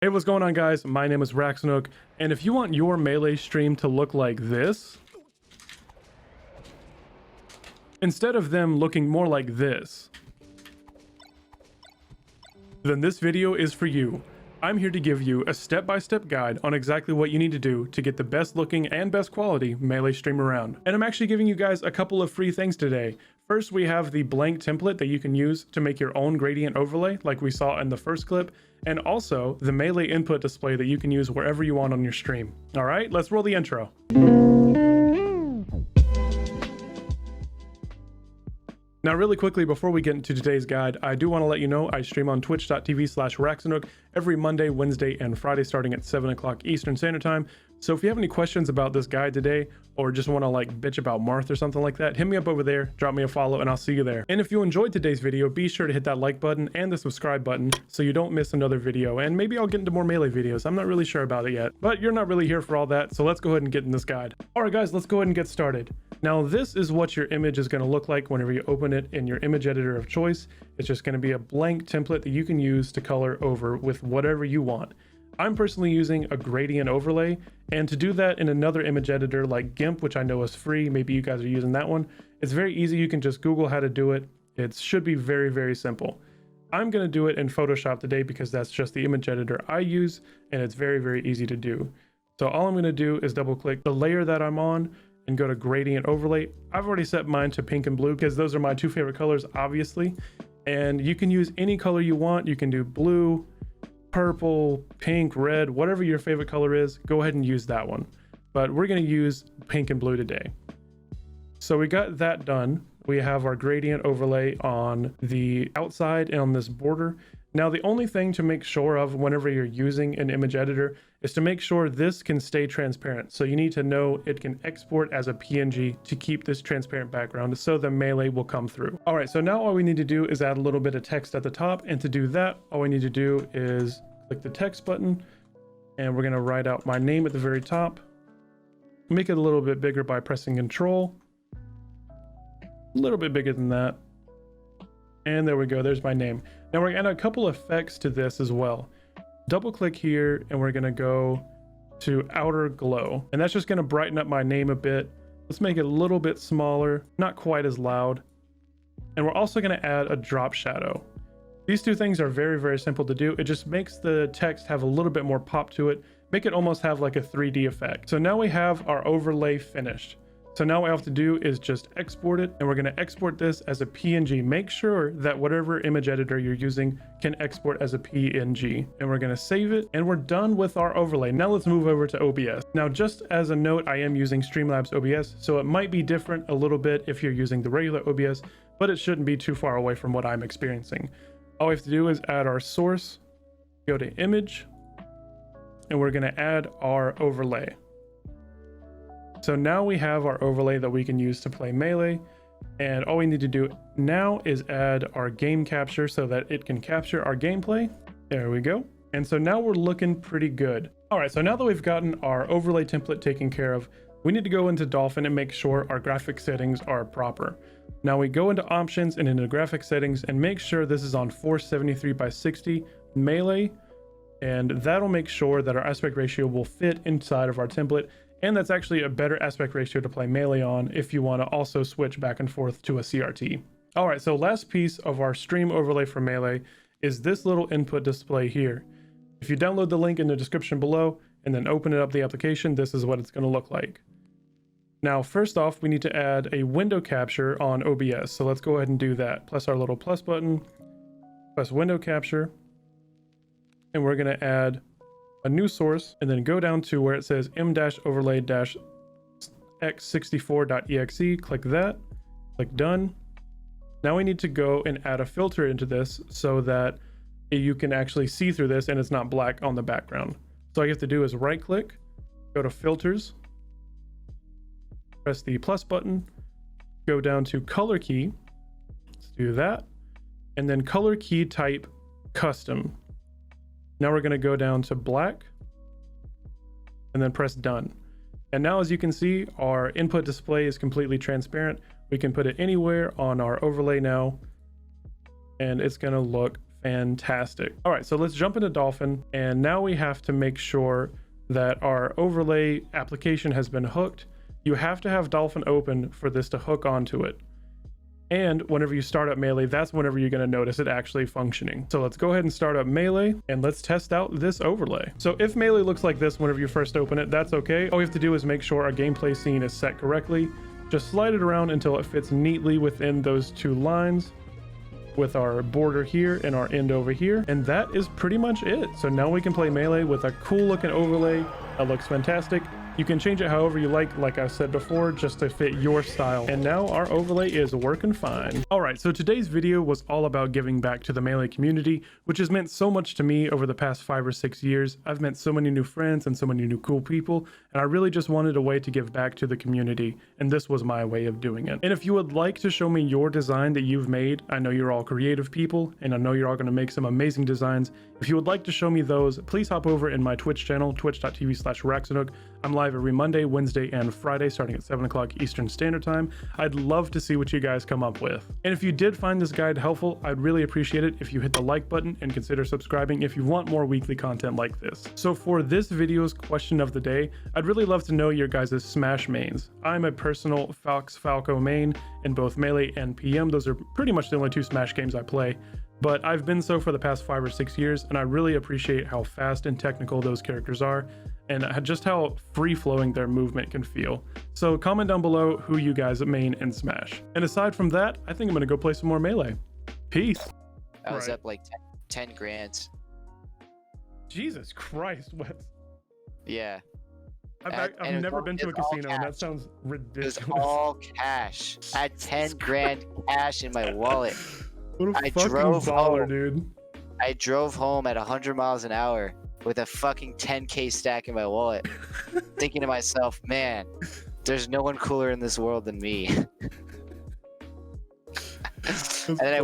Hey, what's going on, guys? My name is Raxanook, and if you want your Melee stream to look like this, instead of them looking more like this, then this video is for you. I'm here to give you a step-by-step guide on exactly what you need to do to get the best looking and best quality Melee stream around. And I'm actually giving you guys a couple of free things today. First, we have the blank template that you can use to make your own gradient overlay like we saw in the first clip, and also the Melee input display that you can use wherever you want on your stream. All right, let's roll the intro. Now, really quickly, before we get into today's guide, I do want to let you know I stream on twitch.tv/Raxanook every Monday, Wednesday, and Friday starting at 7 o'clock Eastern Standard Time. So if you have any questions about this guide today, or just want to bitch about Marth or something like that, hit me up over there, drop me a follow, and I'll see you there. And if you enjoyed today's video, be sure to hit that like button and the subscribe button so you don't miss another video. And maybe I'll get into more Melee videos. I'm not really sure about it yet, but you're not really here for all that. So let's go ahead and get in this guide. All right, guys, let's go ahead and get started. Now, this is what your image is going to look like whenever you open it in your image editor of choice. It's just going to be a blank template that you can use to color over with whatever you want. I'm personally using a gradient overlay, and to do that in another image editor like GIMP, which I know is free, maybe you guys are using that one, it's very easy. You can just Google how to do it. It should be very, very simple. I'm going to do it in Photoshop today because that's just the image editor I use, and it's very, very easy to do. So all I'm going to do is double click the layer that I'm on and go to gradient overlay. I've already set mine to pink and blue because those are my two favorite colors, obviously, and you can use any color you want. You can do blue, purple, pink, red, whatever your favorite color is, go ahead and use that one. But we're going to use pink and blue today. So we got that done. We have our gradient overlay on the outside and on this border. Now, the only thing to make sure of whenever you're using an image editor is to make sure this can stay transparent. So you need to know it can export as a PNG to keep this transparent background so the Melee will come through. All right, so now all we need to do is add a little bit of text at the top. And to do that, all we need to do is click the text button, and we're gonna write out my name at the very top. Make it a little bit bigger by pressing Control. A little bit bigger than that. And there we go, there's my name. Now we're gonna add a couple effects to this as well. Double click here, and we're gonna go to outer glow. And that's just gonna brighten up my name a bit. Let's make it a little bit smaller, not quite as loud. And we're also gonna add a drop shadow. These two things are very, very simple to do. It just makes the text have a little bit more pop to it, make it almost have like a 3D effect. So now we have our overlay finished. So now what I have to do is just export it, and we're going to export this as a PNG. Make sure that whatever image editor you're using can export as a PNG, and we're going to save it, and we're done with our overlay. Now let's move over to OBS. Now, just as a note, I am using Streamlabs OBS, so it might be different a little bit if you're using the regular OBS, but it shouldn't be too far away from what I'm experiencing. All we have to do is add our source, go to image, and we're going to add our overlay. So now we have our overlay that we can use to play Melee, and all we need to do now is add our game capture so that it can capture our gameplay. There we go. And so now we're looking pretty good. All right, so now that we've gotten our overlay template taken care of, we need to go into Dolphin and make sure our graphic settings are proper. Now we go into options and into graphic settings and make sure this is on 473 by 60 Melee, and that'll make sure that our aspect ratio will fit inside of our template. And that's actually a better aspect ratio to play Melee on if you want to also switch back and forth to a CRT. All right, so last piece of our stream overlay for Melee is this little input display here. If you download the link in the description below and then open it up the application, this is what it's going to look like. Now, first off, we need to add a window capture on OBS. So let's go ahead and do that. Press our little plus button, press window capture, and we're going to add a new source, and then go down to where it says m-overlay-x64.exe. Click that, click done. Now we need to go and add a filter into this so that you can actually see through this and it's not black on the background. So all you have to do is right click, go to filters, press the plus button, go down to color key, let's do that, and then color key type custom. Now we're going to go down to black and then press done. And now, as you can see, our input display is completely transparent. We can put it anywhere on our overlay now, and it's going to look fantastic. All right, so let's jump into Dolphin, and now we have to make sure that our overlay application has been hooked. You have to have Dolphin open for this to hook onto it. And whenever you start up Melee, that's whenever you're going to notice it actually functioning. So let's go ahead and start up Melee, and let's test out this overlay. So if Melee looks like this whenever you first open it, that's okay. All we have to do is make sure our gameplay scene is set correctly. Just slide it around until it fits neatly within those two lines, with our border here and our end over here, and that is pretty much it. So now we can play Melee with a cool looking overlay that looks fantastic. You can change it however you like I said before, just to fit your style. And now our overlay is working fine. All right, so today's video was all about giving back to the Melee community, which has meant so much to me over the past 5 or 6 years. I've met so many new friends and so many new cool people, and I really just wanted a way to give back to the community, and this was my way of doing it. And if you would like to show me your design that you've made, I know you're all creative people, and I know you're all going to make some amazing designs. If you would like to show me those, please hop over in my Twitch channel, twitch.tv/Raxanook. I'm live every Monday, Wednesday, and Friday starting at 7 o'clock Eastern Standard Time. I'd love to see what you guys come up with. And if you did find this guide helpful, I'd really appreciate it if you hit the like button and consider subscribing if you want more weekly content like this. So for this video's question of the day, I'd really love to know your guys' Smash mains. I'm a personal Fox Falco main in both Melee and PM. Those are pretty much the only 2 Smash games I play. But I've been so for the past 5 or 6 years, and I really appreciate how fast and technical those characters are, and just how free-flowing their movement can feel. So comment down below who you guys main in Smash. And aside from that, I think I'm gonna go play some more Melee. Peace. I was up like 10 grand. Jesus Christ, what? Yeah. I've never been to a casino, and that sounds ridiculous. It was all cash. I had 10 grand cash in my wallet. What a I fucking drove baller, home. dude. I drove home at 100 miles an hour with a fucking 10K stack in my wallet, thinking to myself, man, there's no one cooler in this world than me. And then I